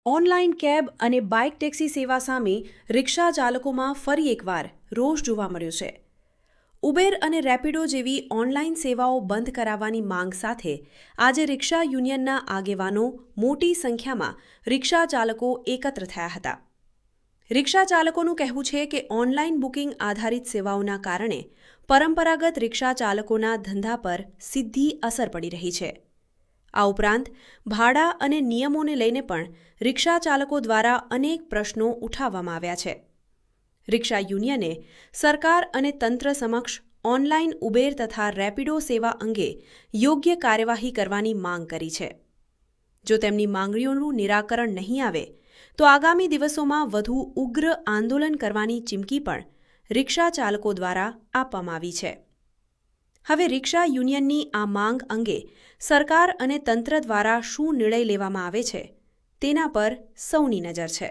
Online cab અને bike taxi સેવા સામે રિક્ષા ચાલકોમાં ફરી એકવાર રોષ જોવા મળ્યો છે. ઉબેર અને રેપિડો જેવી ઓનલાઈન સેવાઓ બંધ કરાવવાની માંગ સાથે આજે રિક્ષા યુનિયનના આગેવાનો મોટી સંખ્યામાં રિક્ષા ચાલકો એકત્ર થયા હતા. રિક્ષા ચાલકોનું કહેવું છે કે ઓનલાઈન બુકિંગ આધારિત સેવાઓના કારણે પરંપરાગત રિક્ષા ચાલકોના ધંધા પર સીધી અસર પડી રહી છે. આ ઉપરાંત ભાડા અને નિયમોને લઈને પણ રિક્ષા ચાલકો દ્વારા અનેક પ્રશ્નો ઉઠાવવામાં આવ્યા છે. રિક્ષા યુનિયને સરકાર અને તંત્ર સમક્ષ ઓનલાઈન ઉબેર તથા રેપિડો સેવા અંગે યોગ્ય કાર્યવાહી કરવાની માંગ કરી છે. જો તેમની માંગણીઓનું નિરાકરણ નહીં આવે તો આગામી દિવસોમાં વધુ ઉગ્ર આંદોલન કરવાની ચીમકી પણ રિક્ષા ચાલકો દ્વારા આપવામાં આવી છે. હવે રિક્ષા યુનિયનની આ માંગ અંગે સરકાર અને તંત્ર દ્વારા શું નિર્ણય લેવામાં આવે છે તેના પર સૌની નજર છે.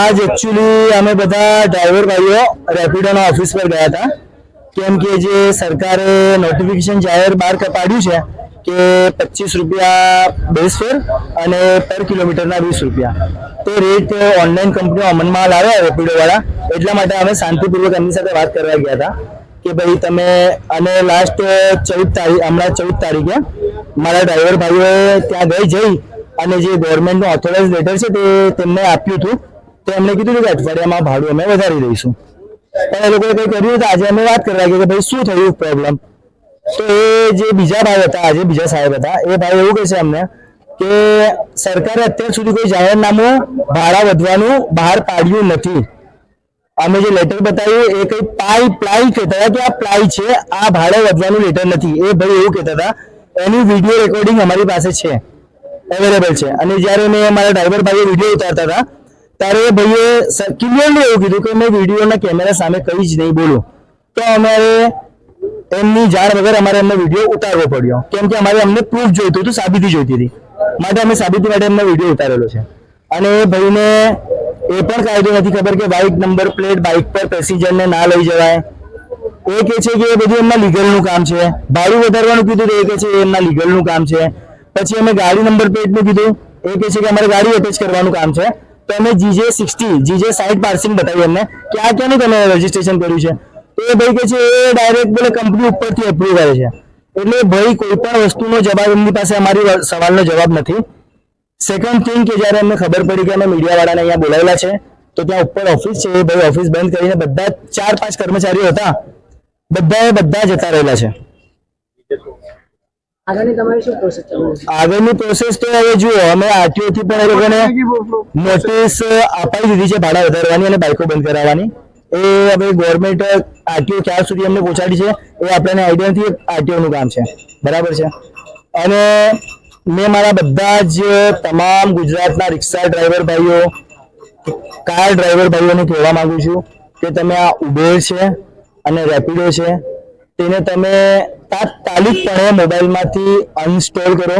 आज एक्चुअली અમે બધા ડ્રાઈવર ભાઈઓ રેપિડોના ઓફિસ પર ગયા હતા, કેમ કે જે સરકારે નોટિફિકેશન જાહેર બહાર પાડ્યું છે કે 25 રૂપિયા બેઝ ફેર અને પર કિલોમીટરના 20 રૂપિયા તે રેટ ઓનલાઈન કંપનીઓ અમલમાં લાવ્યા રેપિડો વાળા. એટલા માટે અમે શાંતિપૂર્વક એમની સાથે વાત કરવા ગયા હતા કે ભાઈ તમે, અને લાસ્ટ 14 તારીખે મારા ડ્રાઈવર ભાઈઓએ ત્યાં જઈ અને જે ગવર્મેન્ટનું ઓથોરાઇઝ લેટર છે તે તેમને આપ્યું હતું. તો એમને કીધું કે અઠવાડિયામાં ભાડું અમે વધારી દઈશું, પણ એ લોકોએ કંઈ કર્યું હતું. આજે અમે વાત કરવા ગયા કે ભાઈ શું થયું પ્રોબ્લેમ. તો એ જે બીજા ભાઈ હતા, આજે બીજા સાહેબ હતા, એ ભાઈ એવું કહે છે અમને કે સરકારે અત્યાર સુધી કોઈ જાહેરનામું ભાડા વધવાનું બહાર પાડ્યું નથી. અમે જે લેટર બતાવ્યું એ કંઈ પ્લાય કહેતા હતા કે આ પ્લાય છે, આ ભાડે વધવાનું લેટર નથી. એ ભાઈ એવું કહેતા હતા. એની વિડીયો રેકોર્ડિંગ અમારી પાસે છે, અવેલેબલ છે. અને જ્યારે મેં મારા ડ્રાઈવર ભાઈએ વિડીયો ઉતારતા હતા ત્યારે એ ભાઈએ ક્લિયરલી એવું કીધું કે મેં વિડીયોના કેમેરા સામે કંઈ જ નહીં બોલું. તો અમારે એમની જાણ વગર અમારે એમનો વિડીયો ઉતારવો પડ્યો, કેમ કે અમારે અમને પ્રૂફ જોઈતું હતું, સાબિતી જોઈતી હતી. માટે અમે સાબિતી માટે એમનો વિડીયો ઉતારેલો છે. અને એ ભાઈને એ પણ કાયદો નથી ખબર કે બાઇક નંબર પ્લેટ બાઇક પર પેસેન્જરને ના લઈ જવાય. એ કહે છે કે એ બધું એમના લીગલનું કામ છે. ભાડું વધારવાનું કીધું તો એ કહે છે એ એમના લીગલનું કામ છે. પછી અમે ગાડી નંબર પ્લેટનું કીધું, એ કહે છે કે અમારે ગાડી એટેચ કરવાનું કામ છે. તો અમે GJ60 પાર્સિંગ બતાવ્યું એમને કે આ ક્યાંનું તમે રજીસ્ટ્રેશન કર્યું છે. તો એ ભાઈ કહે છે એ ડાયરેક્ટ બોલે કંપની ઉપરથી એપ્રુવ કરે છે. એટલે ભાઈ કોઈ પણ વસ્તુનો જવાબ એમની પાસે અમારી સવાલનો જવાબ નથી. સેકન્ડ થિંગ કે જ્યારે અમને ખબર પડી કે અમે મીડિયાવાળાને અહીંયા બોલાવેલા છે તો ત્યાં ઉપર ઓફિસ છે, એ ભાઈ ઓફિસ બંધ કરીને બધા 4-5 કર્મચારીઓ હતા, બધા જતા રહેલા છે. આગળની પ્રોસેસ તો હવે જુઓ, અમે RTO થી પણ એ લોકોને નોટિસ અપાઈ દીધી છે ભાડા વધારવાની અને બાઇકો બંધ કરાવવાની. એ હવે ગવર્મેન્ટ RTO ક્યાં સુધી અમને પહોંચાડી છે એ આપણને આઈડિયા નથી. RTO નું કામ છે, બરાબર છે. અને મેં મારા બધા જ તમામ ગુજરાતના રિક્ષા ડ્રાઈવર ભાઈઓ, કાર ડ્રાઈવર ભાઈઓને કહેવા માંગુ છું કે તમે આ ઉબેર છે અને રેપિડો છે તેને તમે તાત્કાલિકપણે મોબાઈલમાંથી અનઇન્સ્ટોલ કરો.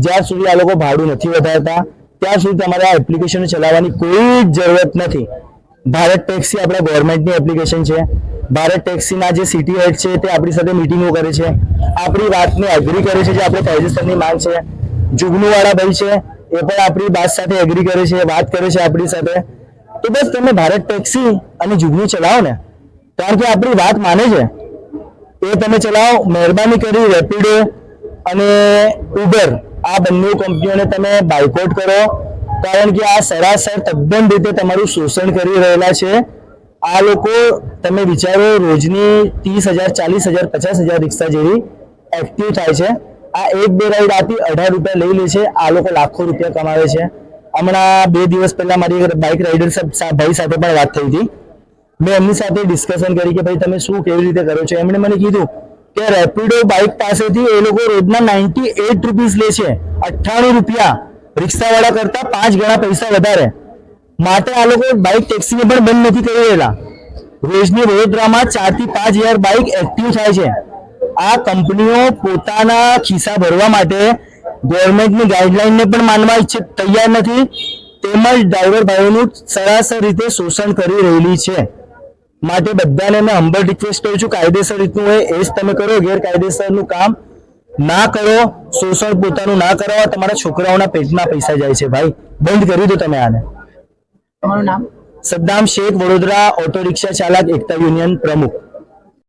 જ્યાં સુધી આ લોકો ભાડું નથી વધારતા ત્યાં સુધી તમારે આ એપ્લિકેશન ચલાવવાની કોઈ જ જરૂરત નથી. ભારત ટેક્સી આપણા ગવર્મેન્ટની એપ્લિકેશન છે. ભારત ટેક્સીના જે સિટી હેડ છે તે આપણી સાથે મિટિંગો કરે છે, આપણી વાતને એગ્રી કરે છે, જે આપણે કાયદેસરની માંગ છે. જુગનુવાળા ભાઈ છે એ પણ આપણી વાત સાથે એગ્રી કરે છે, વાત કરે છે આપણી સાથે. તો બસ તમે ભારત ટેક્સી અને જુગનું ચલાવો ને, કારણ કે આપણી વાત માને છે એ તમે ચલાવો. મહેરબાની કરી રેપિડો અને ઉબર આ બંને કંપનીઓને તમે બાયકોટ કરો, કારણ કે આ સરાસર તદ્દન રીતે તમારું શોષણ કરી રહેલા છે. આ લોકો, તમે વિચારો, રોજની 30,000, 40,000, 50,000 રિક્ષા જેવી એક્ટિવ થાય છે. આ 1-2 રાઈડ આપી 18 રૂપિયા લઈ લે છે. આ લોકો લાખો રૂપિયા કમાવે છે. હમણાં 2 દિવસ પહેલા મારી બાઇક રાઇડર ભાઈ સાથે પણ વાત થઈ હતી. મેં એમની સાથે ડિસ્કશન કરી કે ભાઈ તમે શું કેવી રીતે કરો છો. એમણે મને કીધું કે રેપિડો બાઇક પાસેથી એ લોકો રોજના 98 રૂપીસ લે છે, 98 રૂપિયા. રિક્ષાવાળા કરતા 5 ગણા પૈસા વધારે. માટે આ લોકો બાઇક ટેક્સીને પણ બંધ નથી કરી રહેલા. રોજની વડોદરામાં 4 થી 5 હજાર બાઇક એક્ટિવ થાય છે. આ કંપનીઓ પોતાના ખિસ્સા ભરવા માટે ગવર્મેન્ટની ગાઈડલાઈનને પણ માનવા તૈયાર નથી, તેમજ ડ્રાઈવર ભાઈઓનું સરાસર રીતે શોષણ કરી રહેલી છે. માટે બધાને મેં હંબલ રિક્વેસ્ટ કરું છું, કાયદેસર રીતનું હોય એ જ તમે કરો. ગેરકાયદેસરનું કામ ના કરો, શોષણ પોતાનું ના કરો, તમારા છોકરાઓના પેટમાં પૈસા જાય છે ભાઈ, બંધ કરી દો તમે આને. તમારું નામ? Saddam Sheikh, Vadodara auto rickshaw ચાલક એકતા યુનિયન પ્રમુખ.